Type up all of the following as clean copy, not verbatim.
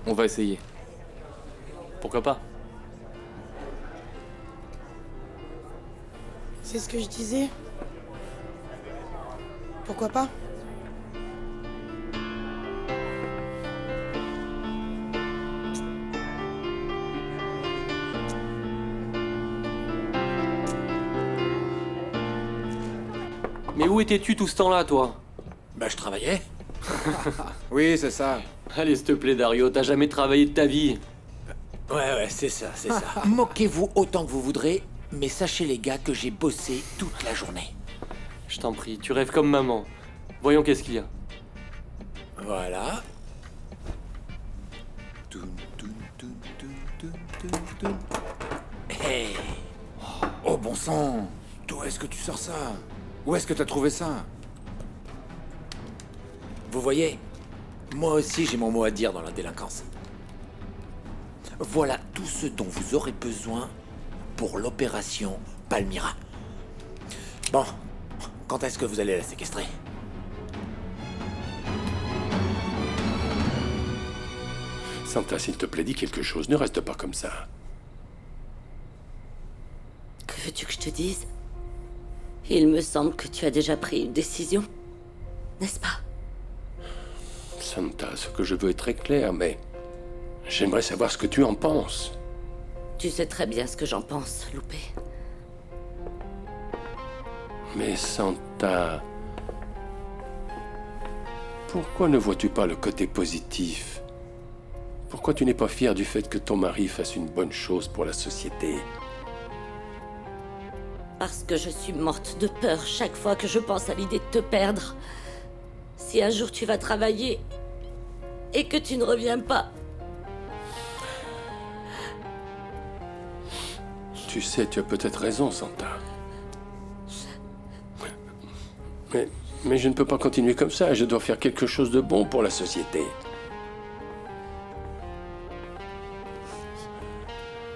On va essayer. Pourquoi pas? C'est ce que je disais. Pourquoi pas? Mais où étais-tu tout ce temps-là, toi? Bah, je travaillais. Oui, c'est ça. Allez, s'il te plaît, Dario, t'as jamais travaillé de ta vie. Ouais, c'est ça. Moquez-vous autant que vous voudrez, mais sachez les gars que j'ai bossé toute la journée. Je t'en prie, tu rêves comme maman. Voyons qu'est-ce qu'il y a. Voilà. Hey. Oh bon sang. D'où est-ce que tu sors ça? Où est-ce que t'as trouvé ça? Vous voyez, moi aussi j'ai mon mot à dire dans la délinquance. Voilà tout ce dont vous aurez besoin pour l'opération Palmyra. Bon, quand est-ce que vous allez la séquestrer? Santa, s'il te plaît, dis quelque chose. Ne reste pas comme ça. Que veux-tu que je te dise? Il me semble que tu as déjà pris une décision, n'est-ce pas? Santa, ce que je veux est très clair, mais j'aimerais savoir ce que tu en penses. Tu sais très bien ce que j'en pense, Loupé. Mais Santa, pourquoi ne vois-tu pas le côté positif? Pourquoi tu n'es pas fier du fait que ton mari fasse une bonne chose pour la société? Parce que je suis morte de peur chaque fois que je pense à l'idée de te perdre. Si un jour tu vas travailler et que tu ne reviens pas. Tu sais, tu as peut-être raison, Santa. Mais je ne peux pas continuer comme ça. Je dois faire quelque chose de bon pour la société.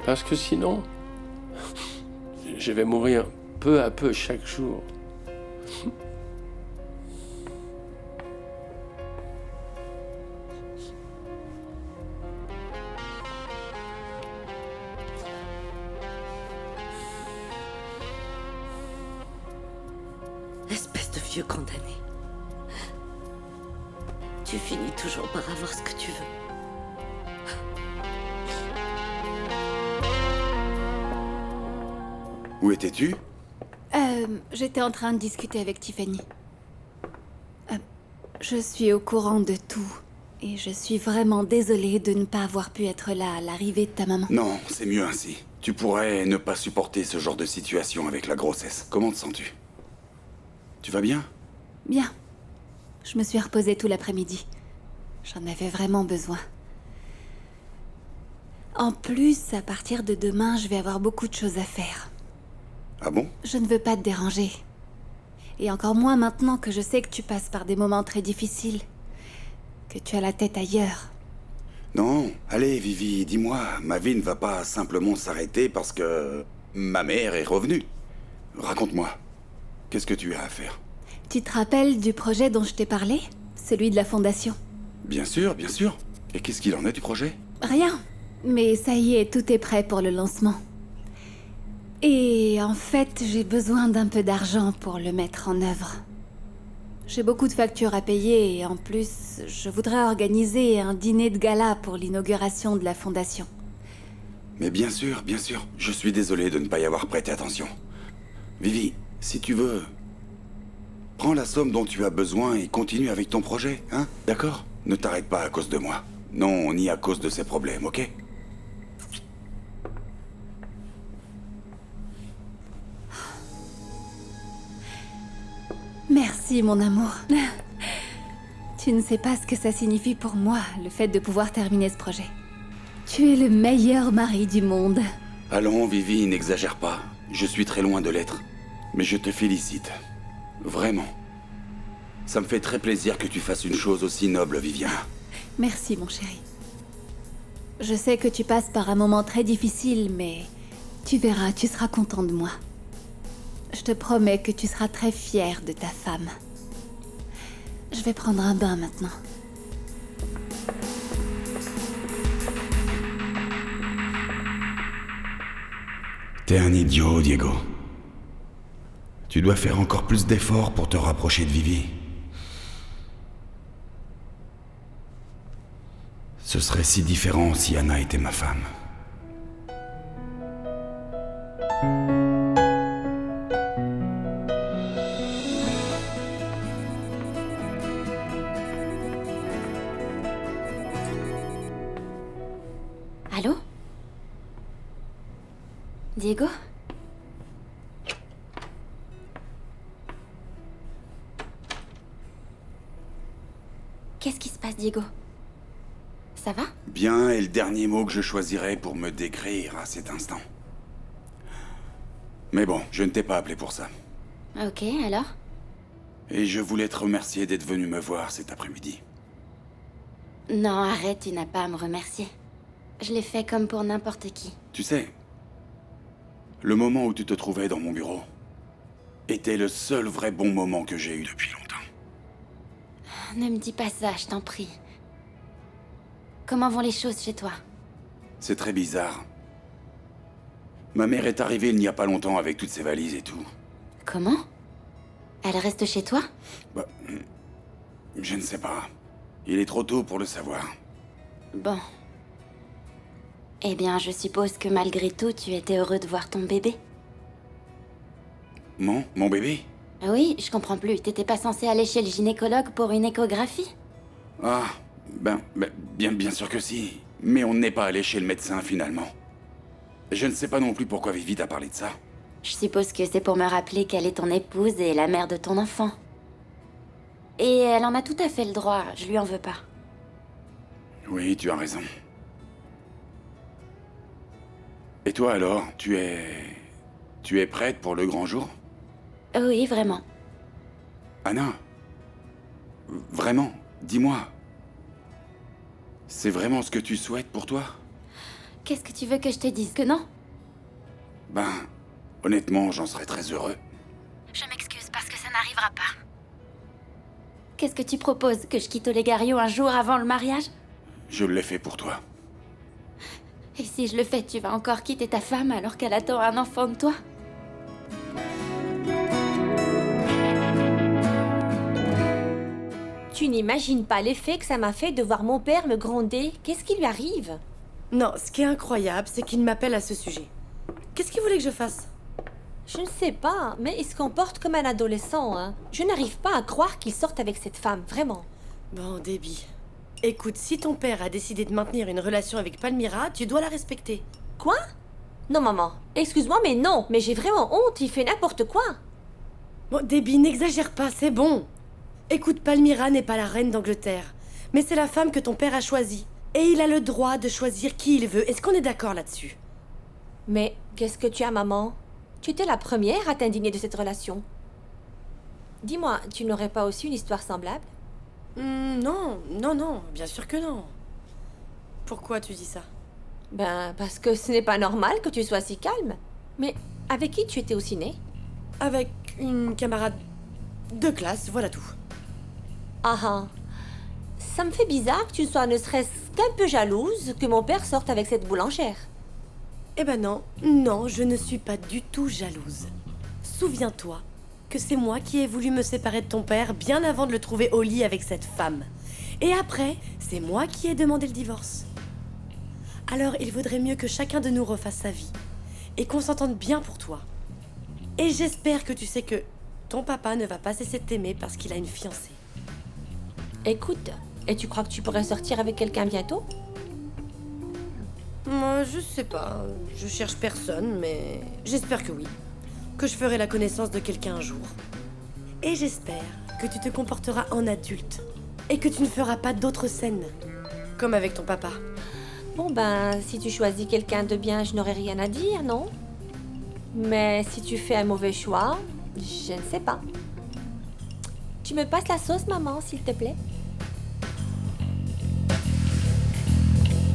Parce que sinon, je vais mourir peu à peu chaque jour. Espèce de vieux condamné. Tu finis toujours par avoir ce que tu veux. Où étais-tu? J'étais en train de discuter avec Tiffany. Je suis au courant de tout. Et je suis vraiment désolée de ne pas avoir pu être là à l'arrivée de ta maman. Non, c'est mieux ainsi. Tu pourrais ne pas supporter ce genre de situation avec la grossesse. Comment te sens-tu? Tu vas bien? Bien. Je me suis reposée tout l'après-midi. J'en avais vraiment besoin. En plus, à partir de demain, je vais avoir beaucoup de choses à faire. Ah bon? Je ne veux pas te déranger. Et encore moins maintenant que je sais que tu passes par des moments très difficiles. Que tu as la tête ailleurs. Non, allez Vivi, dis-moi, ma vie ne va pas simplement s'arrêter parce que ma mère est revenue. Raconte-moi, qu'est-ce que tu as à faire? Tu te rappelles du projet dont je t'ai parlé? Celui de la fondation. Bien sûr, bien sûr. Et qu'est-ce qu'il en est du projet? Rien. Mais ça y est, tout est prêt pour le lancement. Et en fait, j'ai besoin d'un peu d'argent pour le mettre en œuvre. J'ai beaucoup de factures à payer et en plus, je voudrais organiser un dîner de gala pour l'inauguration de la fondation. Mais bien sûr, je suis désolé de ne pas y avoir prêté attention. Vivi, si tu veux, prends la somme dont tu as besoin et continue avec ton projet, hein? D'accord? Ne t'arrête pas à cause de moi. Non, ni à cause de ces problèmes, ok? Merci, mon amour. Tu ne sais pas ce que ça signifie pour moi, le fait de pouvoir terminer ce projet. Tu es le meilleur mari du monde. Allons, Vivi, n'exagère pas. Je suis très loin de l'être. Mais je te félicite. Vraiment. Ça me fait très plaisir que tu fasses une chose aussi noble, Vivien. Merci, mon chéri. Je sais que tu passes par un moment très difficile, mais tu verras, tu seras content de moi. Je te promets que tu seras très fier de ta femme. Je vais prendre un bain maintenant. T'es un idiot, Diego. Tu dois faire encore plus d'efforts pour te rapprocher de Vivi. Ce serait si différent si Anna était ma femme. Allô? Diego? Qu'est-ce qui se passe, Diego? Ça va? Bien est le dernier mot que je choisirais pour me décrire à cet instant. Mais bon, je ne t'ai pas appelé pour ça. Ok, alors? Et je voulais te remercier d'être venu me voir cet après-midi. Non, arrête, tu n'as pas à me remercier. Je l'ai fait comme pour n'importe qui. Tu sais, le moment où tu te trouvais dans mon bureau était le seul vrai bon moment que j'ai eu depuis longtemps. Ne me dis pas ça, je t'en prie. Comment vont les choses chez toi? C'est très bizarre. Ma mère est arrivée il n'y a pas longtemps avec toutes ses valises et tout. Comment? Elle reste chez toi? Bah, je ne sais pas. Il est trop tôt pour le savoir. Bon. Eh bien, je suppose que malgré tout, tu étais heureux de voir ton bébé. Mon bébé? Oui, je comprends plus. T'étais pas censé aller chez le gynécologue pour une échographie? Ah, bien sûr que si. Mais on n'est pas allé chez le médecin finalement. Je ne sais pas non plus pourquoi Vivi t'a parlé de ça. Je suppose que c'est pour me rappeler qu'elle est ton épouse et la mère de ton enfant. Et elle en a tout à fait le droit, je lui en veux pas. Oui, tu as raison. Et toi alors, tu es prête pour le grand jour? Oui, vraiment. Anna? Vraiment, dis-moi. C'est vraiment ce que tu souhaites pour toi? Qu'est-ce que tu veux que je te dise que non? Ben, honnêtement, j'en serais très heureux. Je m'excuse parce que ça n'arrivera pas. Qu'est-ce que tu proposes? Que je quitte Olegario un jour avant le mariage? Je l'ai fait pour toi. Et si je le fais, tu vas encore quitter ta femme alors qu'elle attend un enfant de toi? Tu n'imagines pas l'effet que ça m'a fait de voir mon père me gronder. Qu'est-ce qui lui arrive? Non, ce qui est incroyable, c'est qu'il m'appelle à ce sujet. Qu'est-ce qu'il voulait que je fasse? Je ne sais pas, mais il se comporte comme un adolescent, hein. Je n'arrive pas à croire qu'il sorte avec cette femme, vraiment. Bon, Debbie. Écoute, si ton père a décidé de maintenir une relation avec Palmyra, tu dois la respecter. Quoi? Non, maman. Excuse-moi, mais non. Mais j'ai vraiment honte, il fait n'importe quoi. Bon, Debbie, n'exagère pas, c'est bon. Écoute, Palmyra n'est pas la reine d'Angleterre, mais c'est la femme que ton père a choisie. Et il a le droit de choisir qui il veut. Est-ce qu'on est d'accord là-dessus? Mais qu'est-ce que tu as, maman? Tu étais la première à t'indigner de cette relation. Dis-moi, tu n'aurais pas aussi une histoire semblable? Non, bien sûr que non. Pourquoi tu dis ça? Ben, parce que ce n'est pas normal que tu sois si calme. Mais avec qui tu étais au ciné? Avec une camarade de classe, voilà tout. Ah ah. Ça me fait bizarre que tu sois ne serait-ce qu'un peu jalouse que mon père sorte avec cette boulangère. Eh ben non, je ne suis pas du tout jalouse. Souviens-toi que c'est moi qui ai voulu me séparer de ton père bien avant de le trouver au lit avec cette femme. Et après, c'est moi qui ai demandé le divorce. Alors il vaudrait mieux que chacun de nous refasse sa vie et qu'on s'entende bien pour toi. Et j'espère que tu sais que ton papa ne va pas cesser de t'aimer parce qu'il a une fiancée. Écoute, et tu crois que tu pourrais sortir avec quelqu'un bientôt? Moi, je sais pas. Je cherche personne, mais j'espère que oui. Que je ferai la connaissance de quelqu'un un jour. Et j'espère que tu te comporteras en adulte. Et que tu ne feras pas d'autres scènes. Comme avec ton papa. Bon ben, si tu choisis quelqu'un de bien, je n'aurai rien à dire, non? Mais si tu fais un mauvais choix, je ne sais pas. Tu me passes la sauce, maman, s'il te plaît?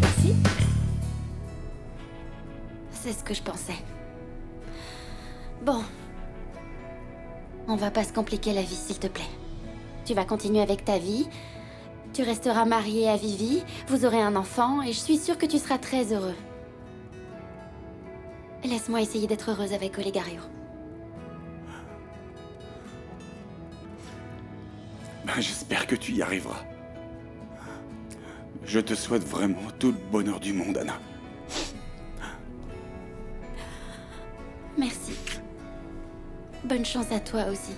Merci. C'est ce que je pensais. Bon. On va pas se compliquer la vie, s'il te plaît. Tu vas continuer avec ta vie. Tu resteras marié à Vivi. Vous aurez un enfant et je suis sûre que tu seras très heureux. Laisse-moi essayer d'être heureuse avec Olegario. Ben, j'espère que tu y arriveras. Je te souhaite vraiment tout le bonheur du monde, Anna. Merci. Bonne chance à toi aussi.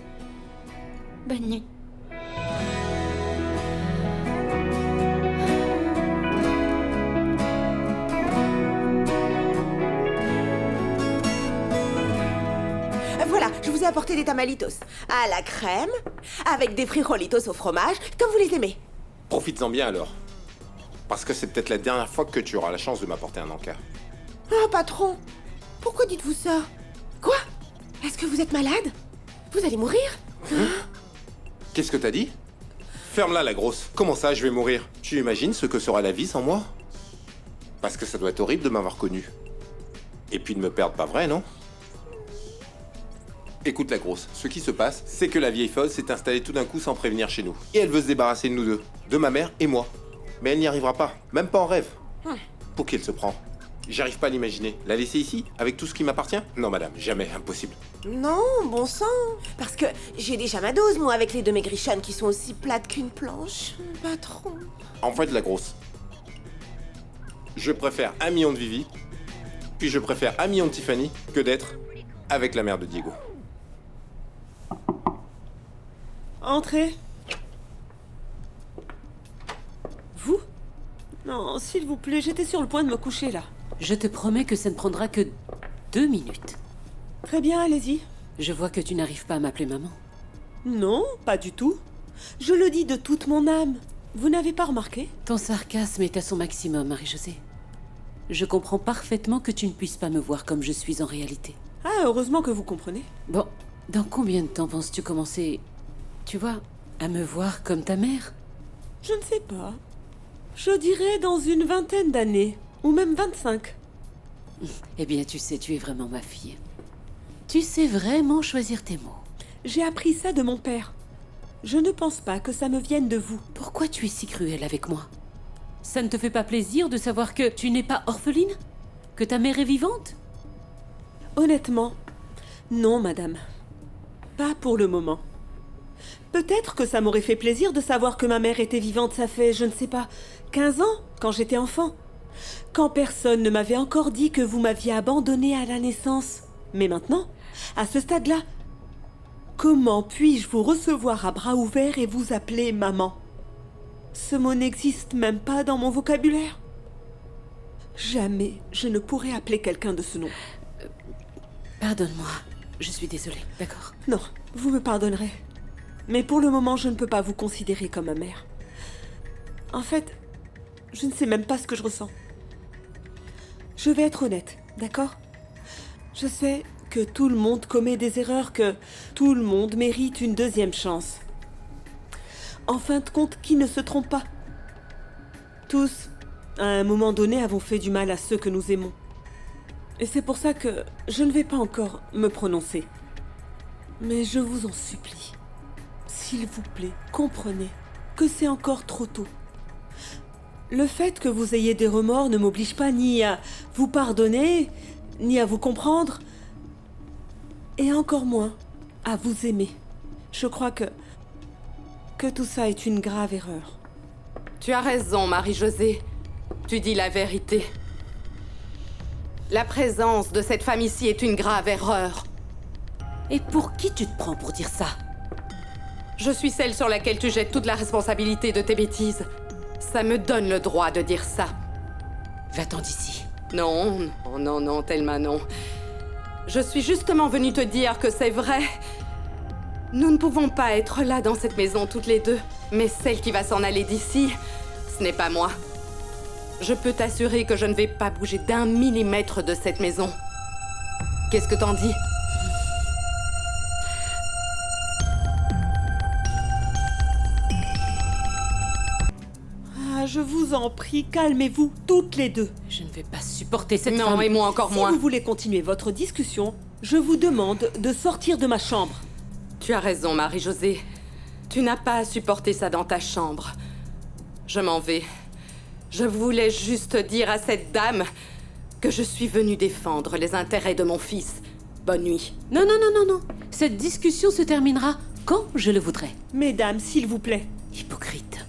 Bonne nuit. Voilà, je vous ai apporté des tamalitos. À la crème, avec des frijolitos au fromage, comme vous les aimez. Profites-en bien alors. Parce que c'est peut-être la dernière fois que tu auras la chance de m'apporter un encas. Ah, patron, pourquoi dites-vous ça? Quoi? Est-ce que vous êtes malade? Vous allez mourir? Qu'est-ce que t'as dit? Ferme-la, la grosse. Comment ça, je vais mourir? Tu imagines ce que sera la vie sans moi? Parce que ça doit être horrible de m'avoir connu. Et puis de me perdre, pas vrai, non? Écoute, la grosse, ce qui se passe, c'est que la vieille folle s'est installée tout d'un coup sans prévenir chez nous. Et elle veut se débarrasser de nous deux. De ma mère et moi. Mais elle n'y arrivera pas. Même pas en rêve. Pour qui elle se prend? J'arrive pas à l'imaginer. La laisser ici, avec tout ce qui m'appartient? Non, madame, jamais, impossible. Non, bon sang. Parce que j'ai déjà ma dose, moi, avec les deux maigrichonnes qui sont aussi plates qu'une planche. Patron. En fait, la grosse, je préfère 1 million de Vivi, puis je préfère 1 million de Tiffany que d'être avec la mère de Diego. Entrez. Vous? Non, s'il vous plaît, j'étais sur le point de me coucher, là. Je te promets que ça ne prendra que 2 minutes. Très bien, allez-y. Je vois que tu n'arrives pas à m'appeler maman. Non, pas du tout. Je le dis de toute mon âme. Vous n'avez pas remarqué? Ton sarcasme est à son maximum, Marie-Josée. Je comprends parfaitement que tu ne puisses pas me voir comme je suis en réalité. Ah, heureusement que vous comprenez. Bon, dans combien de temps penses-tu commencer, tu vois, à me voir comme ta mère? Je ne sais pas. Je dirais dans une 20aine d'années. Ou même 25. Eh bien, tu sais, tu es vraiment ma fille. Tu sais vraiment choisir tes mots. J'ai appris ça de mon père. Je ne pense pas que ça me vienne de vous. Pourquoi tu es si cruelle avec moi? Ça ne te fait pas plaisir de savoir que tu n'es pas orpheline? Que ta mère est vivante? Honnêtement, non, madame. Pas pour le moment. Peut-être que ça m'aurait fait plaisir de savoir que ma mère était vivante, ça fait, je ne sais pas, 15 ans, quand j'étais enfant. Quand personne ne m'avait encore dit que vous m'aviez abandonnée à la naissance. Mais maintenant, à ce stade-là, comment puis-je vous recevoir à bras ouverts et vous appeler maman? Ce mot n'existe même pas dans mon vocabulaire. Jamais je ne pourrais appeler quelqu'un de ce nom. Pardonne-moi, je suis désolée, d'accord? Non, vous me pardonnerez. Mais pour le moment, je ne peux pas vous considérer comme ma mère. En fait, je ne sais même pas ce que je ressens. Je vais être honnête, d'accord? Je sais que tout le monde commet des erreurs, que tout le monde mérite une deuxième chance. En fin de compte, qui ne se trompe pas? Tous, à un moment donné, avons fait du mal à ceux que nous aimons. Et c'est pour ça que je ne vais pas encore me prononcer. Mais je vous en supplie, s'il vous plaît, comprenez que c'est encore trop tôt. Le fait que vous ayez des remords ne m'oblige pas ni à vous pardonner, ni à vous comprendre, et encore moins à vous aimer. Je crois que tout ça est une grave erreur. Tu as raison, Marie-Josée. Tu dis la vérité. La présence de cette femme ici est une grave erreur. Et pour qui tu te prends pour dire ça? Je suis celle sur laquelle tu jettes toute la responsabilité de tes bêtises. Ça me donne le droit de dire ça. Va-t'en d'ici. Non, non, non, non, Thelma, non. Je suis justement venue te dire que c'est vrai. Nous ne pouvons pas être là dans cette maison toutes les deux. Mais celle qui va s'en aller d'ici, ce n'est pas moi. Je peux t'assurer que je ne vais pas bouger d'1 millimètre de cette maison. Qu'est-ce que t'en dis ? Ah, je vous en prie, calmez-vous toutes les deux. Je ne vais pas supporter cette femme. Non, et moi encore moins. Si vous voulez continuer votre discussion, je vous demande de sortir de ma chambre. Tu as raison, Marie-Josée. Tu n'as pas à supporter ça dans ta chambre. Je m'en vais. Je voulais juste dire à cette dame que je suis venue défendre les intérêts de mon fils. Bonne nuit. Non, non, non, non, non. Cette discussion se terminera quand je le voudrai. Mesdames, s'il vous plaît. Hypocrite.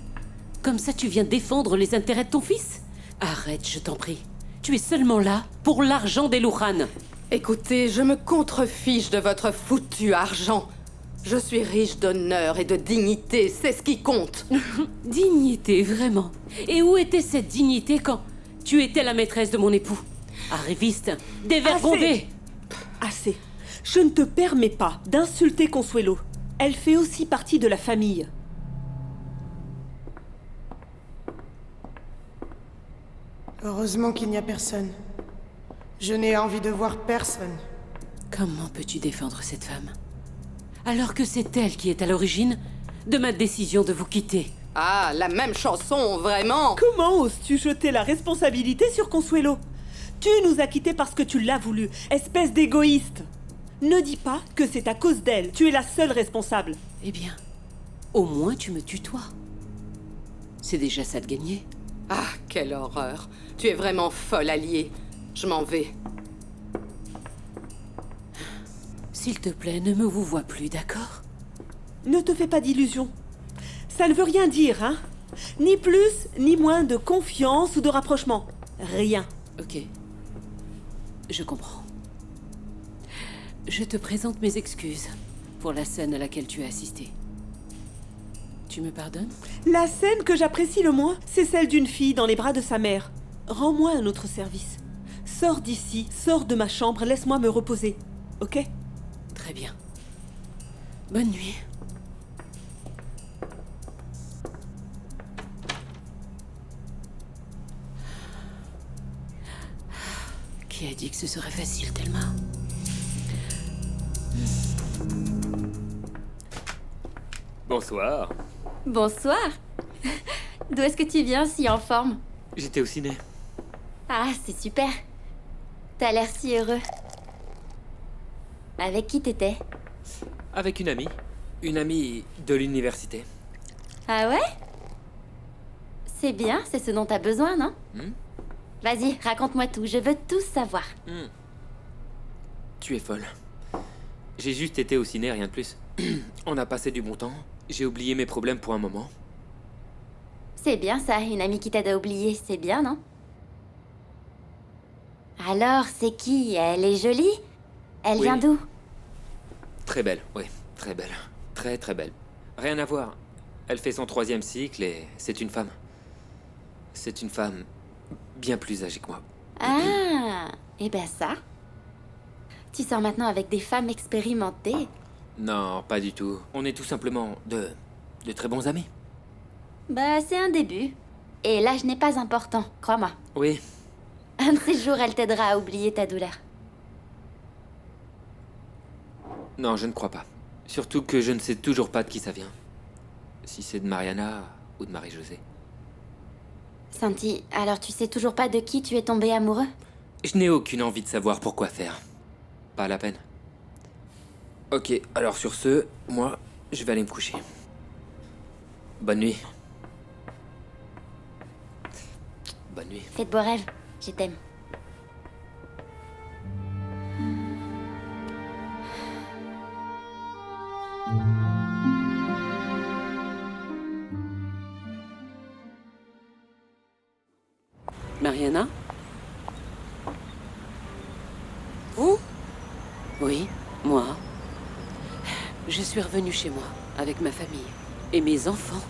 Comme ça, tu viens défendre les intérêts de ton fils? Arrête, je t'en prie. Tu es seulement là pour l'argent des Lourans. Écoutez, je me contrefiche de votre foutu argent. Je suis riche d'honneur et de dignité, c'est ce qui compte. Dignité, vraiment. Et où était cette dignité quand tu étais la maîtresse de mon époux? Arriviste, dévergondée. Assez. Je ne te permets pas d'insulter Consuelo. Elle fait aussi partie de la famille. Heureusement qu'il n'y a personne. Je n'ai envie de voir personne. Comment peux-tu défendre cette femme? Alors que c'est elle qui est à l'origine de ma décision de vous quitter. Ah, la même chanson, vraiment? Comment oses-tu jeter la responsabilité sur Consuelo? Tu nous as quittés parce que tu l'as voulu, espèce d'égoïste. Ne dis pas que c'est à cause d'elle, tu es la seule responsable. Eh bien, au moins tu me tutoies. C'est déjà ça de gagner. Ah, quelle horreur. Tu es vraiment folle, alliée. Je m'en vais. S'il te plaît, ne me vous vois plus, d'accord? Ne te fais pas d'illusions. Ça ne veut rien dire, hein? Ni plus, ni moins de confiance ou de rapprochement. Rien. Ok. Je comprends. Je te présente mes excuses pour la scène à laquelle tu as assisté. Tu me pardonnes? La scène que j'apprécie le moins, c'est celle d'une fille dans les bras de sa mère. Rends-moi un autre service. Sors d'ici, sors de ma chambre, laisse-moi me reposer. Ok? Très bien. Bonne nuit. Qui a dit que ce serait facile, Thelma? Bonsoir. Bonsoir. D'où est-ce que tu viens si en forme? J'étais au ciné. Ah, c'est super. T'as l'air si heureux. Avec qui t'étais? Avec une amie. Une amie de l'université. Ah ouais? C'est bien, c'est ce dont t'as besoin, non? Vas-y, raconte-moi tout, je veux tout savoir. Tu es folle. J'ai juste été au ciné, rien de plus. On a passé du bon temps. J'ai oublié mes problèmes pour un moment. C'est bien ça, une amie qui t'aide à oublier, c'est bien, non? Alors, c'est qui? Elle est jolie? Elle vient d'où? Très belle, oui, très belle. Très très belle. Rien à voir. Elle fait son 3e cycle et c'est une femme. C'est une femme bien plus âgée que moi. Ah, et ben ça. Tu sors maintenant avec des femmes expérimentées. Non, pas du tout. On est tout simplement de très bons amis. Bah, c'est un début. Et l'âge n'est pas important, crois-moi. Oui. Un de ces jours, elle t'aidera à oublier ta douleur. Non, je ne crois pas. Surtout que je ne sais toujours pas de qui ça vient. Si c'est de Mariana ou de Marie-Josée. Santi, alors tu sais toujours pas de qui tu es tombé amoureux? Je n'ai aucune envie de savoir pourquoi faire. Pas la peine. Ok, alors sur ce, moi, je vais aller me coucher. Bonne nuit. Bonne nuit. Fais de beaux rêves, je t'aime. Mariana? Vous? Oui, moi. Je suis revenue chez moi, avec ma famille et mes enfants.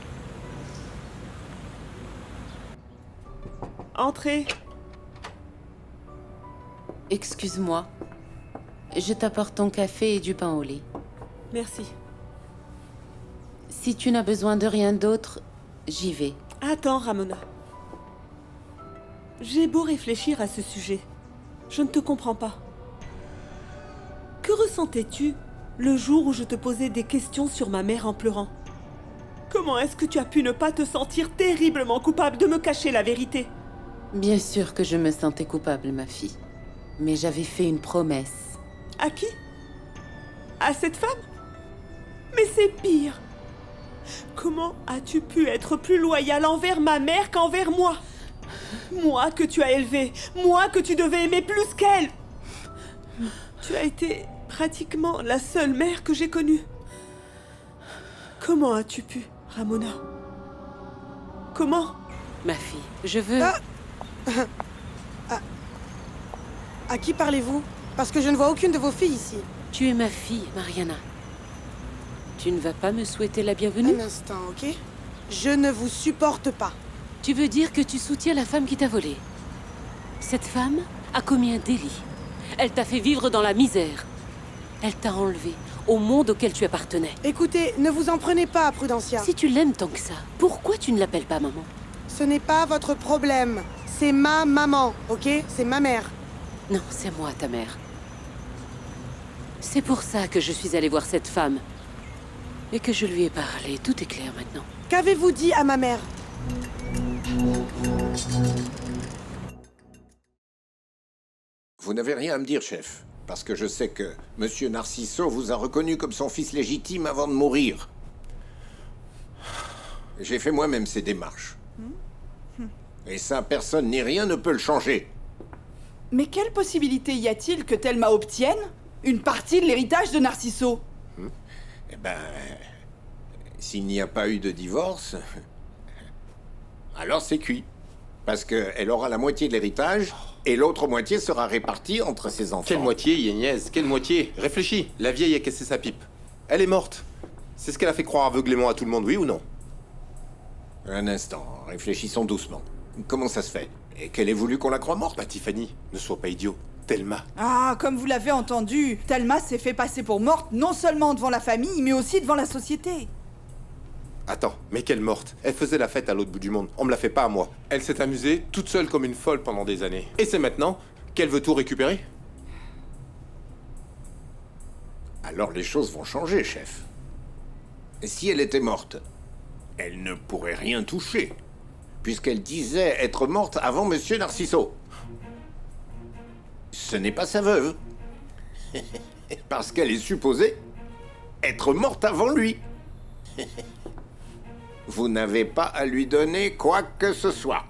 Entrez. Excuse-moi. Je t'apporte ton café et du pain au lait. Merci. Si tu n'as besoin de rien d'autre, j'y vais. Attends, Ramona. J'ai beau réfléchir à ce sujet, je ne te comprends pas. Que ressentais-tu le jour où je te posais des questions sur ma mère en pleurant? Comment est-ce que tu as pu ne pas te sentir terriblement coupable de me cacher la vérité? Bien sûr que je me sentais coupable, ma fille. Mais j'avais fait une promesse. À qui? À cette femme? Mais c'est pire. Comment as-tu pu être plus loyal envers ma mère qu'envers moi? Moi que tu as élevé, moi que tu devais aimer plus qu'elle. Tu as été pratiquement la seule mère que j'ai connue. Comment as-tu pu, Ramona? Comment? Ma fille, je veux... À qui parlez-vous? Parce que je ne vois aucune de vos filles ici. Tu es ma fille, Mariana. Tu ne vas pas me souhaiter la bienvenue? Un instant, ok? Je ne vous supporte pas. Tu veux dire que tu soutiens la femme qui t'a volé? Cette femme a commis un délit. Elle t'a fait vivre dans la misère. Elle t'a enlevé au monde auquel tu appartenais. Écoutez, ne vous en prenez pas à Prudencia. Si tu l'aimes tant que ça, pourquoi tu ne l'appelles pas maman? Ce n'est pas votre problème. C'est ma maman, ok? C'est ma mère. Non, c'est moi, ta mère. C'est pour ça que je suis allée voir cette femme. Et que je lui ai parlé. Tout est clair maintenant. Qu'avez-vous dit à ma mère? Vous n'avez rien à me dire, chef. Parce que je sais que Monsieur Narciso vous a reconnu comme son fils légitime avant de mourir. J'ai fait moi-même ces démarches. Et ça, personne ni rien ne peut le changer. Mais quelle possibilité y a-t-il que Thelma obtienne une partie de l'héritage de Narciso? Eh ben... S'il n'y a pas eu de divorce... Alors c'est cuit. Parce qu'elle aura la moitié de l'héritage, et l'autre moitié sera répartie entre ses enfants. Quelle moitié, Yagnès? Quelle moitié? Réfléchis. La vieille a cassé sa pipe. Elle est morte. C'est ce qu'elle a fait croire aveuglément à tout le monde, oui ou non? Un instant, réfléchissons doucement. Comment ça se fait? Et qu'elle ait voulu qu'on la croie morte? Bah, Tiffany, ne sois pas idiot. Thelma. Ah, comme vous l'avez entendu, Thelma s'est fait passer pour morte non seulement devant la famille, mais aussi devant la société. Attends, mais quelle morte? Elle faisait la fête à l'autre bout du monde. On me la fait pas à moi. Elle s'est amusée toute seule comme une folle pendant des années. Et c'est maintenant qu'elle veut tout récupérer? Alors les choses vont changer, chef. Et si elle était morte, elle ne pourrait rien toucher, puisqu'elle disait être morte avant Monsieur Narciso. Ce n'est pas sa veuve. Parce qu'elle est supposée être morte avant lui. Vous n'avez pas à lui donner quoi que ce soit.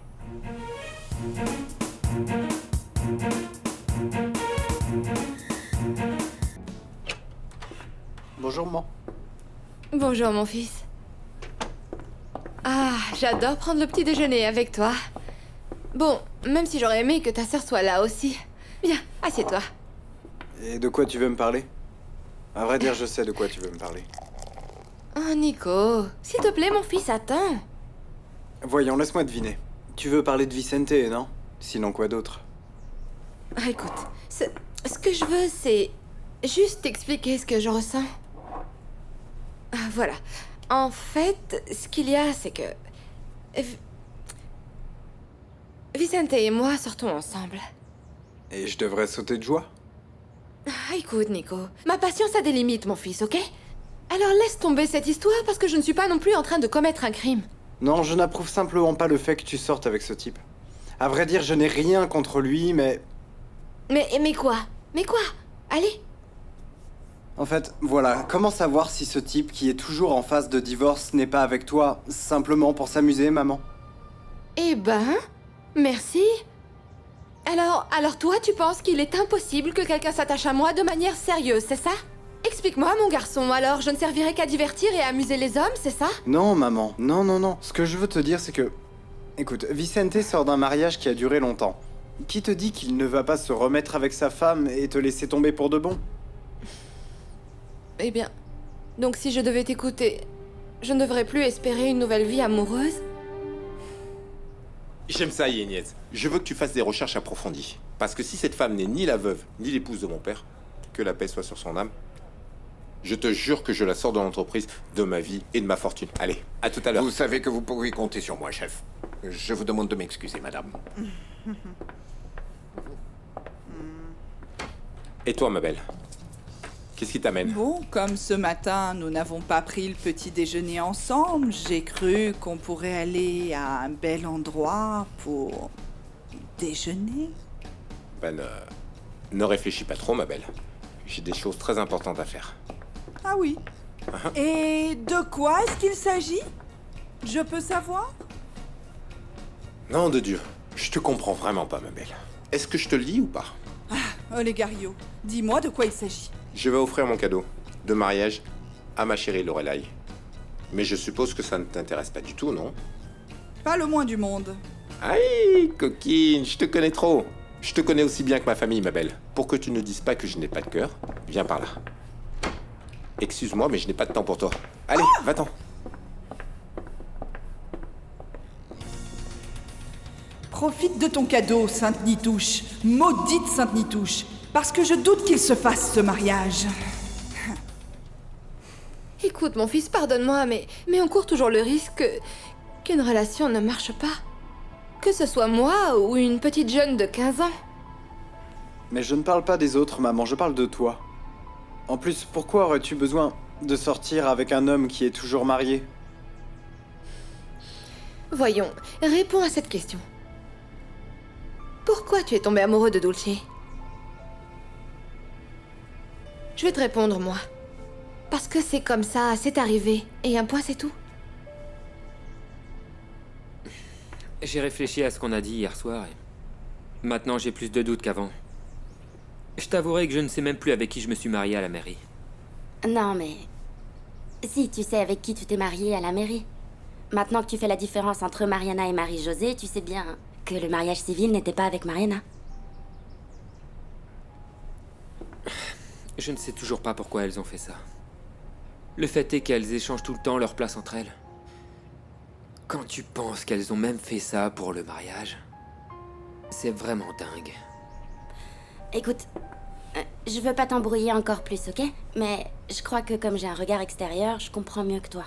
Bonjour, maman. Bonjour, mon fils. Ah, j'adore prendre le petit déjeuner avec toi. Bon, même si j'aurais aimé que ta sœur soit là aussi. Viens, assieds-toi. Et de quoi tu veux me parler? À vrai dire, je sais de quoi tu veux me parler. Oh, Nico, s'il te plaît, mon fils, attends. Voyons, laisse-moi deviner. Tu veux parler de Vicente, non? Sinon quoi d'autre? Ah, écoute, ce que je veux, c'est juste t'expliquer ce que je ressens. Ah, voilà. En fait, ce qu'il y a, c'est que... Vicente et moi sortons ensemble. Et je devrais sauter de joie? Ah, écoute, Nico, ma patience a des limites, mon fils, ok? Alors laisse tomber cette histoire parce que je ne suis pas non plus en train de commettre un crime. Non, je n'approuve simplement pas le fait que tu sortes avec ce type. À vrai dire, je n'ai rien contre lui, mais... Mais quoi? Mais quoi? Allez. En fait, voilà, comment savoir si ce type qui est toujours en phase de divorce n'est pas avec toi simplement pour s'amuser, maman? Eh ben, merci. Alors toi, tu penses qu'il est impossible que quelqu'un s'attache à moi de manière sérieuse, c'est ça? Explique-moi, mon garçon, alors je ne servirai qu'à divertir et à amuser les hommes, c'est ça? Non, maman, non. Ce que je veux te dire, c'est que... Écoute, Vicente sort d'un mariage qui a duré longtemps. Qui te dit qu'il ne va pas se remettre avec sa femme et te laisser tomber pour de bon? Eh bien, donc si je devais t'écouter, je ne devrais plus espérer une nouvelle vie amoureuse? J'aime ça, Yagnès. Je veux que tu fasses des recherches approfondies. Parce que si cette femme n'est ni la veuve, ni l'épouse de mon père, que la paix soit sur son âme, je te jure que je la sors de l'entreprise, de ma vie et de ma fortune. Allez, à tout à l'heure. Vous savez que vous pouvez compter sur moi, chef. Je vous demande de m'excuser, madame. Et toi, ma belle? Qu'est-ce qui t'amène? Bon, comme ce matin, nous n'avons pas pris le petit déjeuner ensemble, j'ai cru qu'on pourrait aller à un bel endroit pour déjeuner. Ben, ne réfléchis pas trop, ma belle. J'ai des choses très importantes à faire. Ah oui. Et de quoi est-ce qu'il s'agit? Je peux savoir? Non, de Dieu. Je te comprends vraiment pas, ma belle. Est-ce que je te le dis ou pas? Olegario, dis-moi de quoi il s'agit. Je vais offrir mon cadeau de mariage à ma chérie Lorelai. Mais je suppose que ça ne t'intéresse pas du tout, non? Pas le moins du monde. Aïe, coquine, je te connais trop. Je te connais aussi bien que ma famille, ma belle. Pour que tu ne dises pas que je n'ai pas de cœur, viens par là. Excuse-moi, mais je n'ai pas de temps pour toi. Allez, va-t'en. Profite de ton cadeau, Sainte Nitouche. Maudite Sainte Nitouche. Parce que je doute qu'il se fasse ce mariage. Écoute, mon fils, pardonne-moi, mais on court toujours le risque qu'une relation ne marche pas. Que ce soit moi ou une petite jeune de 15 ans. Mais je ne parle pas des autres, maman, je parle de toi. En plus, pourquoi aurais-tu besoin de sortir avec un homme qui est toujours marié? Voyons, réponds à cette question. Pourquoi tu es tombé amoureux de Dulce? Je vais te répondre, moi. Parce que c'est comme ça, c'est arrivé. Et un point, c'est tout. J'ai réfléchi à ce qu'on a dit hier soir et... Maintenant, j'ai plus de doutes qu'avant. Je t'avouerai que je ne sais même plus avec qui je me suis marié à la mairie. Non, mais... Si, tu sais avec qui tu t'es marié à la mairie. Maintenant que tu fais la différence entre Mariana et Marie-Josée, tu sais bien que le mariage civil n'était pas avec Mariana. Je ne sais toujours pas pourquoi elles ont fait ça. Le fait est qu'elles échangent tout le temps leur place entre elles. Quand tu penses qu'elles ont même fait ça pour le mariage, c'est vraiment dingue. Écoute, je veux pas t'embrouiller encore plus, ok? Mais je crois que comme j'ai un regard extérieur, je comprends mieux que toi.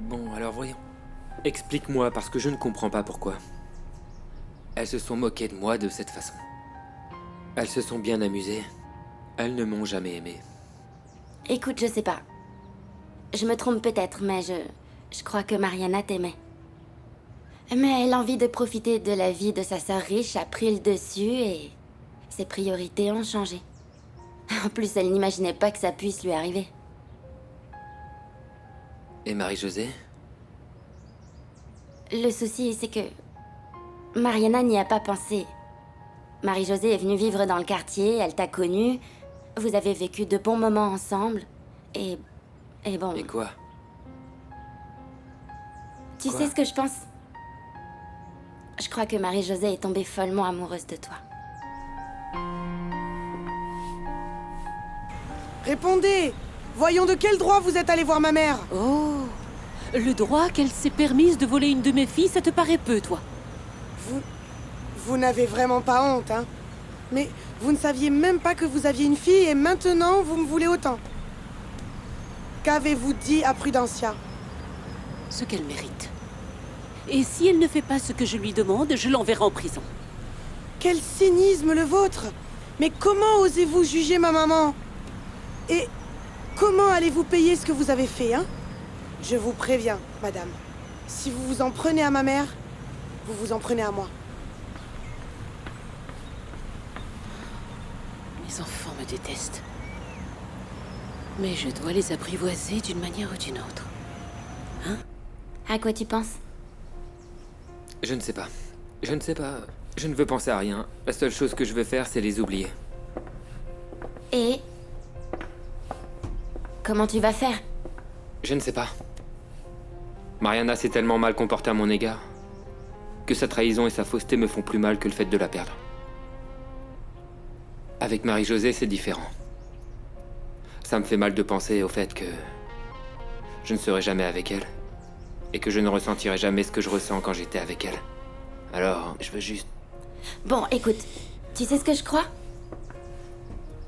Bon, alors voyons. Explique-moi, parce que je ne comprends pas pourquoi. Elles se sont moquées de moi de cette façon. Elles se sont bien amusées. Elles ne m'ont jamais aimé. Écoute, je sais pas. Je me trompe peut-être, mais je crois que Mariana t'aimait. Mais l'envie de profiter de la vie de sa sœur riche a pris le dessus et ses priorités ont changé. En plus, elle n'imaginait pas que ça puisse lui arriver. Et Marie-Josée? Le souci, c'est que Mariana n'y a pas pensé. Marie-Josée est venue vivre dans le quartier, elle t'a connue, vous avez vécu de bons moments ensemble, et bon... Et quoi? Tu sais ce que je pense? Je crois que Marie-Josée est tombée follement amoureuse de toi. Répondez! Voyons de quel droit vous êtes allé voir ma mère. Oh, le droit qu'elle s'est permise de voler une de mes filles, ça te paraît peu, toi? Vous n'avez vraiment pas honte, hein? Mais vous ne saviez même pas que vous aviez une fille et maintenant vous me voulez autant. Qu'avez-vous dit à Prudencia? Ce qu'elle mérite. Et si elle ne fait pas ce que je lui demande, je l'enverrai en prison. Quel cynisme le vôtre! Mais comment osez-vous juger ma maman? Et comment allez-vous payer ce que vous avez fait, hein? Je vous préviens, madame. Si vous vous en prenez à ma mère, vous vous en prenez à moi. Mes enfants me détestent. Mais je dois les apprivoiser d'une manière ou d'une autre. Hein? À quoi tu penses? Je ne sais pas. Je ne sais pas. Je ne veux penser à rien. La seule chose que je veux faire, c'est les oublier. Et... comment tu vas faire? Je ne sais pas. Mariana s'est tellement mal comportée à mon égard que sa trahison et sa fausseté me font plus mal que le fait de la perdre. Avec Marie-Josée, c'est différent. Ça me fait mal de penser au fait que je ne serai jamais avec elle et que je ne ressentirai jamais ce que je ressens quand j'étais avec elle. Alors, je veux juste... Bon, écoute, tu sais ce que je crois?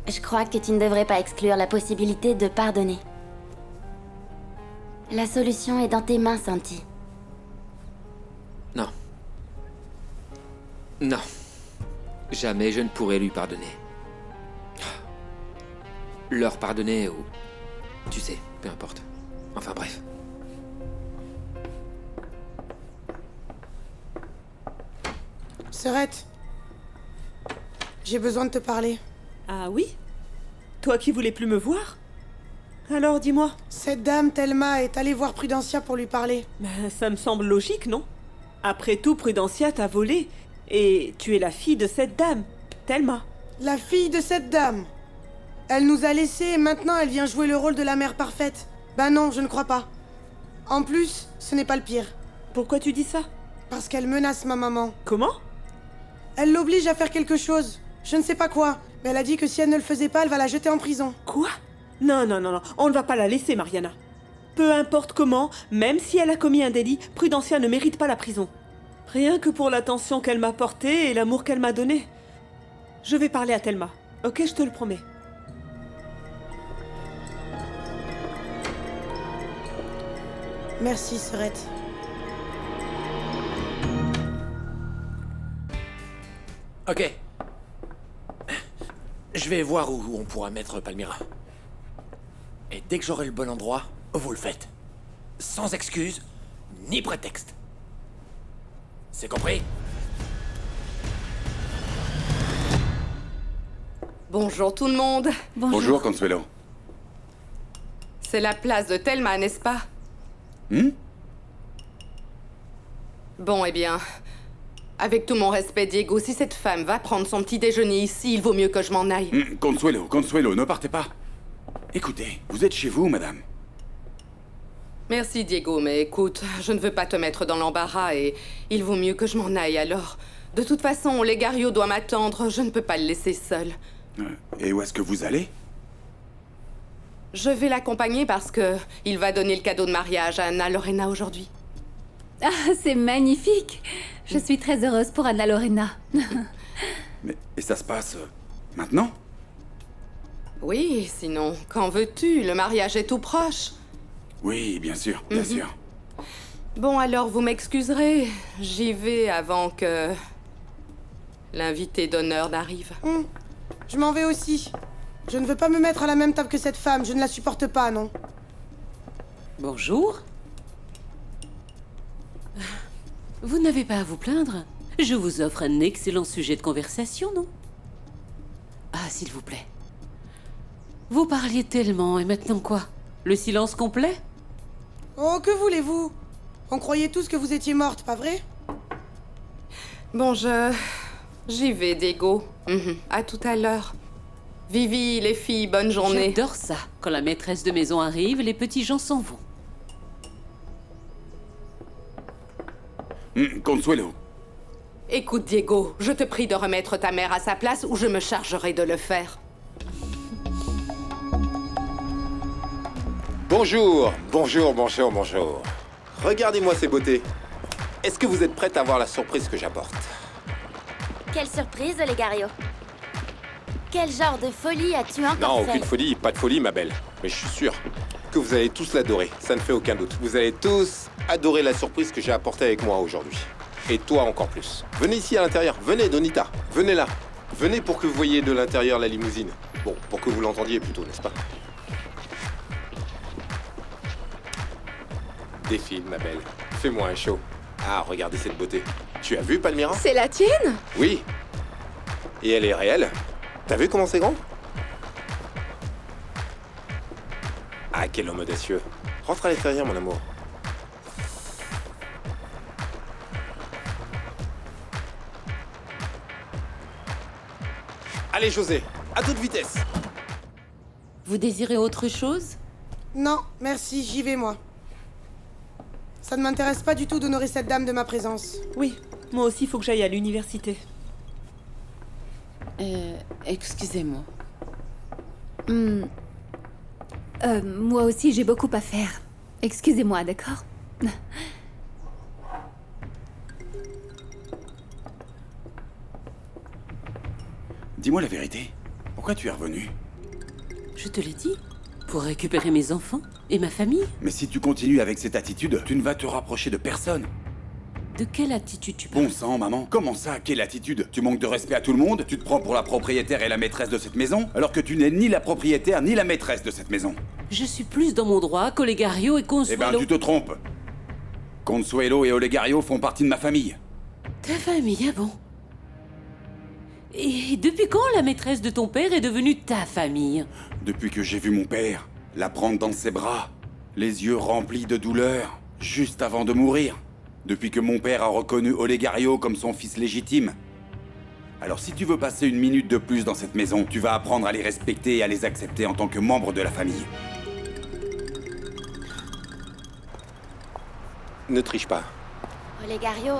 Je crois que tu ne devrais pas exclure la possibilité de pardonner. La solution est dans tes mains, Santi. Non. Non. Jamais je ne pourrai lui pardonner. Leur pardonner ou... tu sais, peu importe. Enfin bref. Sœurette, j'ai besoin de te parler. Ah oui? Toi qui voulais plus me voir? Alors dis-moi. Cette dame, Thelma, est allée voir Prudencia pour lui parler. Ben, ça me semble logique, non? Après tout, Prudencia t'a volé. Et tu es la fille de cette dame, Thelma. La fille de cette dame. Elle nous a laissés et maintenant elle vient jouer le rôle de la mère parfaite. Ben non, je ne crois pas. En plus, ce n'est pas le pire. Pourquoi tu dis ça? Parce qu'elle menace ma maman. Comment? Elle l'oblige à faire quelque chose. Je ne sais pas quoi, mais elle a dit que si elle ne le faisait pas, elle va la jeter en prison. Quoi? Non, non, non, non, on ne va pas la laisser, Mariana. Peu importe comment, même si elle a commis un délit, Prudencia ne mérite pas la prison. Rien que pour l'attention qu'elle m'a portée et l'amour qu'elle m'a donné. Je vais parler à Thelma, ok, je te le promets. Merci, sœurette. Ok. Je vais voir où on pourra mettre Palmyra. Et dès que j'aurai le bon endroit, vous le faites. Sans excuse, ni prétexte. C'est compris? Bonjour tout le monde. Bonjour, Consuelo. C'est la place de Thelma, n'est-ce pas? Bon, eh bien, avec tout mon respect, Diego, si cette femme va prendre son petit déjeuner ici, il vaut mieux que je m'en aille. Consuelo, ne partez pas. Écoutez, vous êtes chez vous, madame. Merci, Diego, mais écoute, je ne veux pas te mettre dans l'embarras et il vaut mieux que je m'en aille alors. De toute façon, Legario doit m'attendre, je ne peux pas le laisser seul. Et où est-ce que vous allez? Je vais l'accompagner parce que il va donner le cadeau de mariage à Anna Lorena aujourd'hui. Ah, c'est magnifique. Je suis très heureuse pour Anna Lorena. Et ça se passe maintenant? Oui, sinon, qu'en veux-tu? Le mariage est tout proche. Oui, bien sûr, bien sûr. Bon, alors vous m'excuserez. J'y vais avant que l'invité d'honneur n'arrive. Je m'en vais aussi. Je ne veux pas me mettre à la même table que cette femme. Je ne la supporte pas, non. Bonjour. Vous n'avez pas à vous plaindre. Je vous offre un excellent sujet de conversation, non? Ah, s'il vous plaît. Vous parliez tellement, et maintenant quoi? Le silence complet? Oh, que voulez-vous? On croyait tous que vous étiez morte, pas vrai? Bon, j'y vais, Diego. À tout à l'heure. Vivi, les filles, bonne journée. J'adore ça. Quand la maîtresse de maison arrive, les petits gens s'en vont. Consuelo. Écoute, Diego, je te prie de remettre ta mère à sa place ou je me chargerai de le faire. Bonjour, bonjour, bonjour, bonjour. Regardez-moi ces beautés. Est-ce que vous êtes prête à voir la surprise que j'apporte? Quelle surprise, Legario. Quel genre de folie as-tu encore Non, fait? aucune folie, pas de folie, ma belle. Mais je suis sûr que vous allez tous l'adorer, ça ne fait aucun doute. Vous allez tous adorer la surprise que j'ai apportée avec moi aujourd'hui. Et toi encore plus. Venez ici à l'intérieur, venez Donita, venez là. Venez pour que vous voyiez de l'intérieur la limousine. Bon, pour que vous l'entendiez plutôt, n'est-ce pas? Défile, ma belle. Fais-moi un show. Ah, regardez cette beauté. Tu as vu, Palmyra? C'est la tienne? Oui. Et elle est réelle. T'as vu comment c'est grand? Ah, quel homme audacieux. Rentre à l'intérieur, mon amour. Allez, José, à toute vitesse. Vous désirez autre chose? Non, merci, j'y vais, moi. Ça ne m'intéresse pas du tout d'honorer cette dame de ma présence. Oui, moi aussi, il faut que j'aille à l'université. Excusez-moi. Moi aussi, j'ai beaucoup à faire. Excusez-moi, d'accord? Dis-moi la vérité. Pourquoi tu es revenu? Je te l'ai dit. Pour récupérer mes enfants et ma famille. Mais si tu continues avec cette attitude, tu ne vas te rapprocher de personne. De quelle attitude tu parles? Bon sang, maman. Comment ça, quelle attitude? Tu manques de respect à tout le monde? Tu te prends pour la propriétaire et la maîtresse de cette maison? Alors que tu n'es ni la propriétaire ni la maîtresse de cette maison. Je suis plus dans mon droit qu'Olegario et Consuelo. Eh ben, tu te trompes. Consuelo et Olegario font partie de ma famille. Ta famille, ah bon? Et depuis quand la maîtresse de ton père est devenue ta famille? Depuis que j'ai vu mon père la prendre dans ses bras, les yeux remplis de douleur, juste avant de mourir. Depuis que mon père a reconnu Olegario comme son fils légitime. Alors si tu veux passer une minute de plus dans cette maison, tu vas apprendre à les respecter et à les accepter en tant que membres de la famille. Ne triche pas. Olegario.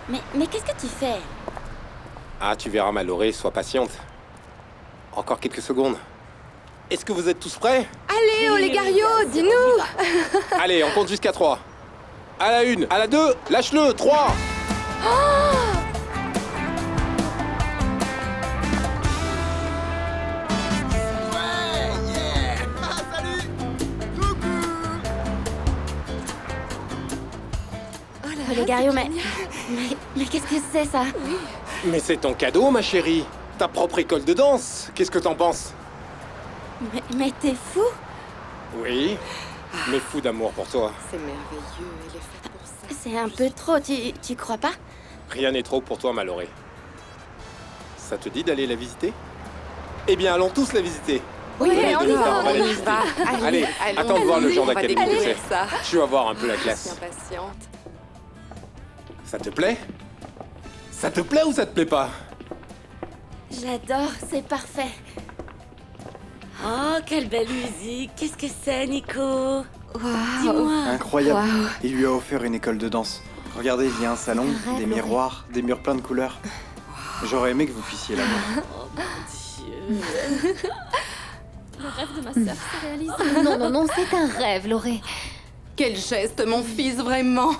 Mais qu'est-ce que tu fais? Ah, tu verras, Mallory, sois patiente. Encore quelques secondes. Est-ce que vous êtes tous prêts? Allez, Olegario, dis-nous. Allez, on compte jusqu'à 3. À la 1, à la 2, lâche-le, 3. Olegario, mais qu'est-ce que c'est ça? Mais c'est ton cadeau, ma chérie. Ta propre école de danse. Qu'est-ce que t'en penses? Mais t'es fou? Oui, mais fou d'amour pour toi. C'est merveilleux, elle est faite pour ça. C'est un peu trop, tu crois pas? Rien n'est trop pour toi, Mallory. Ça te dit d'aller la visiter? Eh bien, allons tous la visiter. Oui, Venez, on y va, on va la on y visiter. va. Allez, attends de voir le genre d'académie que c'est. ça. Tu vas voir un peu la classe. Je suis impatiente. Ça te plaît? Ça te plaît ou ça te plaît pas? J'adore, c'est parfait. Oh, quelle belle musique. Qu'est-ce que c'est, Nico? Dis-moi. Incroyable. Waouh. Il lui a offert une école de danse. Regardez, il y a un salon, Un rêve, des Laurie. miroirs, des murs pleins de couleurs. J'aurais aimé que vous puissiez la voir. Oh mon Dieu. Le rêve de ma sœur s'est réalisé. Non, c'est un rêve, Lauré. Quel geste, mon fils, vraiment.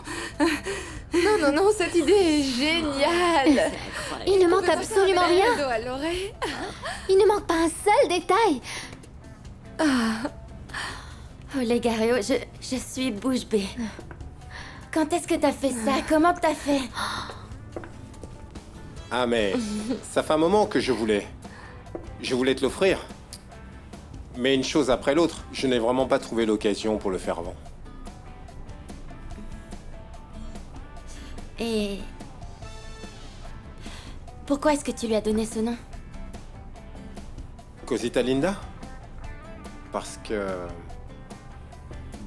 Non, cette idée est géniale. Il ne manque absolument rien. Il ne manque pas un seul détail. Olegario, je suis bouche bée. Quand est-ce que t'as fait ça? Comment t'as fait? Ah, mais ça fait un moment que je voulais te l'offrir. Mais une chose après l'autre, je n'ai vraiment pas trouvé l'occasion pour le faire avant. Et... pourquoi est-ce que tu lui as donné ce nom? Cosita Linda? Parce que...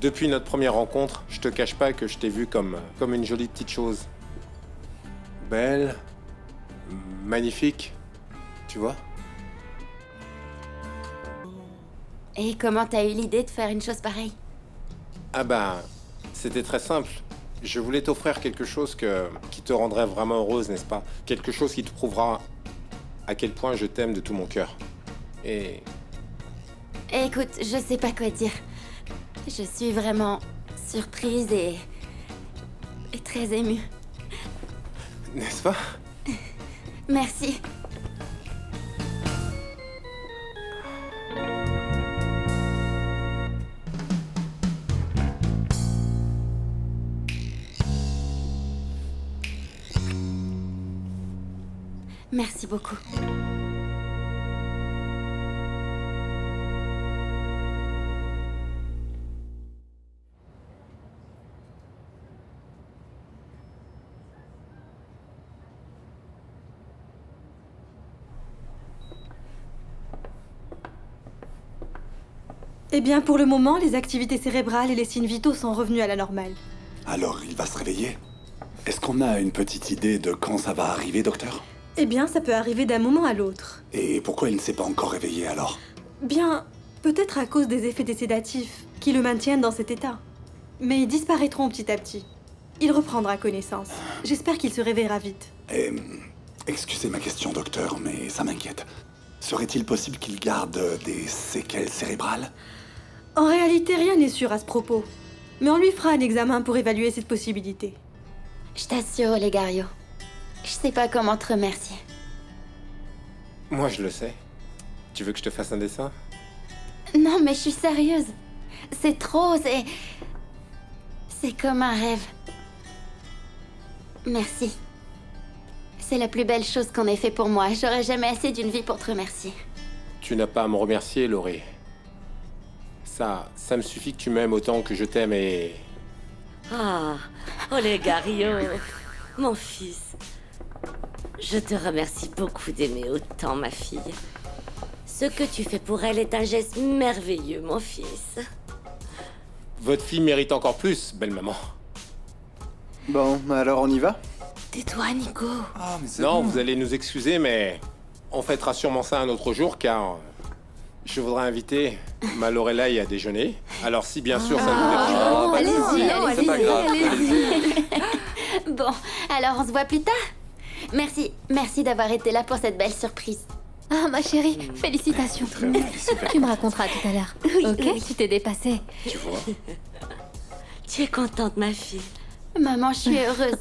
depuis notre première rencontre, je te cache pas que je t'ai vu comme une jolie petite chose. Belle, magnifique, tu vois? Et comment t'as eu l'idée de faire une chose pareille? Ah bah, c'était très simple. Je voulais t'offrir quelque chose qui te rendrait vraiment heureuse, n'est-ce pas? Quelque chose qui te prouvera à quel point je t'aime de tout mon cœur. Et... Écoute, je sais pas quoi dire. Je suis vraiment surprise et très émue. n'est-ce pas? Merci. Merci beaucoup. Eh bien, pour le moment, les activités cérébrales et les signes vitaux sont revenus à la normale. Alors, il va se réveiller? Est-ce qu'on a une petite idée de quand ça va arriver, docteur? Eh bien, ça peut arriver d'un moment à l'autre. Et pourquoi il ne s'est pas encore réveillé alors? Bien, peut-être à cause des effets des sédatifs qui le maintiennent dans cet état. Mais ils disparaîtront petit à petit. Il reprendra connaissance. J'espère qu'il se réveillera vite. Excusez ma question, docteur, mais ça m'inquiète. Serait-il possible qu'il garde des séquelles cérébrales? En réalité, rien n'est sûr à ce propos. Mais on lui fera un examen pour évaluer cette possibilité. Je t'assure, Olegario. Je sais pas comment te remercier. Moi, je le sais. Tu veux que je te fasse un dessin? Non, mais je suis sérieuse. C'est trop, c'est comme un rêve. Merci. C'est la plus belle chose qu'on ait fait pour moi. J'aurais jamais assez d'une vie pour te remercier. Tu n'as pas à me remercier, Laurie. Ça me suffit que tu m'aimes autant que je t'aime et... Ah, Olegario, mon fils. Je te remercie beaucoup d'aimer autant ma fille. Ce que tu fais pour elle est un geste merveilleux, mon fils. Votre fille mérite encore plus, belle maman. Bon, alors on y va? Tais-toi, Nico. Ah, mais c'est Non, bon. vous allez nous excuser, mais on fêtera sûrement ça un autre jour, car je voudrais inviter ma Lorelai à déjeuner. Alors si bien sûr ça vous dérange pas. Oh, allez-y, c'est pas grave. allez-y. Bon, alors on se voit plus tard. Merci d'avoir été là pour cette belle surprise. Ah, ma chérie, félicitations. Tu me raconteras tout à l'heure. Ok, tu t'es dépassée. Tu vois? Tu es contente, ma fille? Maman, je suis heureuse.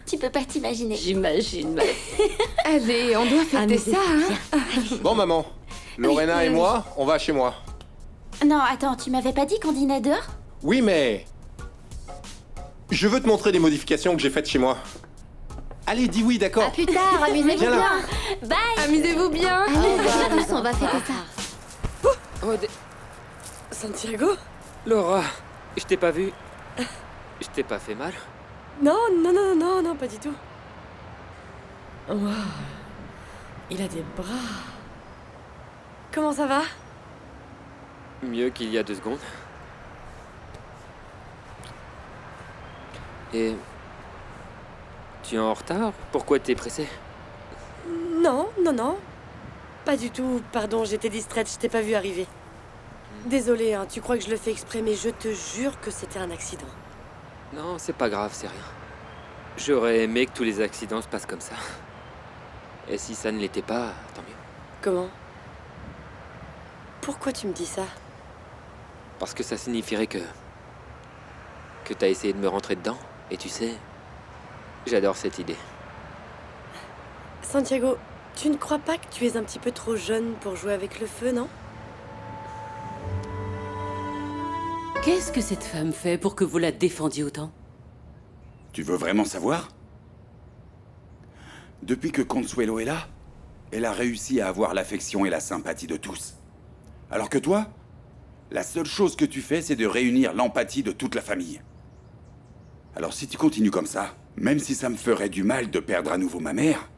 Tu peux pas t'imaginer. J'imagine, ma fille. Allez, on doit fêter ça, hein. Bon maman, Lorena et moi, on va chez moi. Non, attends, tu m'avais pas dit qu'on dînait dehors? Oui, mais... Je veux te montrer les modifications que j'ai faites chez moi. Allez, dis oui, d'accord. À plus tard, amusez-vous Viens là. bien. Bye. Amusez-vous bien. Allez, viens, tous, on va fêter ça. Santiago? Laura, je t'ai pas vu. Je t'ai pas fait mal. Non, non, non, non, non, pas du tout. Wow. Il a des bras. Comment ça va? Mieux qu'il y a 2 secondes. Et... Tu es en retard? Pourquoi t'es pressé? Non, non, non. Pas du tout. Pardon, j'étais distraite, je t'ai pas vu arriver. Désolée, hein, tu crois que je le fais exprès, mais je te jure que c'était un accident. Non, c'est pas grave, c'est rien. J'aurais aimé que tous les accidents se passent comme ça. Et si ça ne l'était pas, tant mieux. Comment? Pourquoi tu me dis ça? Parce que ça signifierait que t'as essayé de me rentrer dedans. Et tu sais, j'adore cette idée. Santiago, tu ne crois pas que tu es un petit peu trop jeune pour jouer avec le feu, non? Qu'est-ce que cette femme fait pour que vous la défendiez autant? Tu veux vraiment savoir? Depuis que Consuelo est là, elle a réussi à avoir l'affection et la sympathie de tous. Alors que toi, la seule chose que tu fais, c'est de réunir l'empathie de toute la famille. Alors si tu continues comme ça, même si ça me ferait du mal de perdre à nouveau ma mère,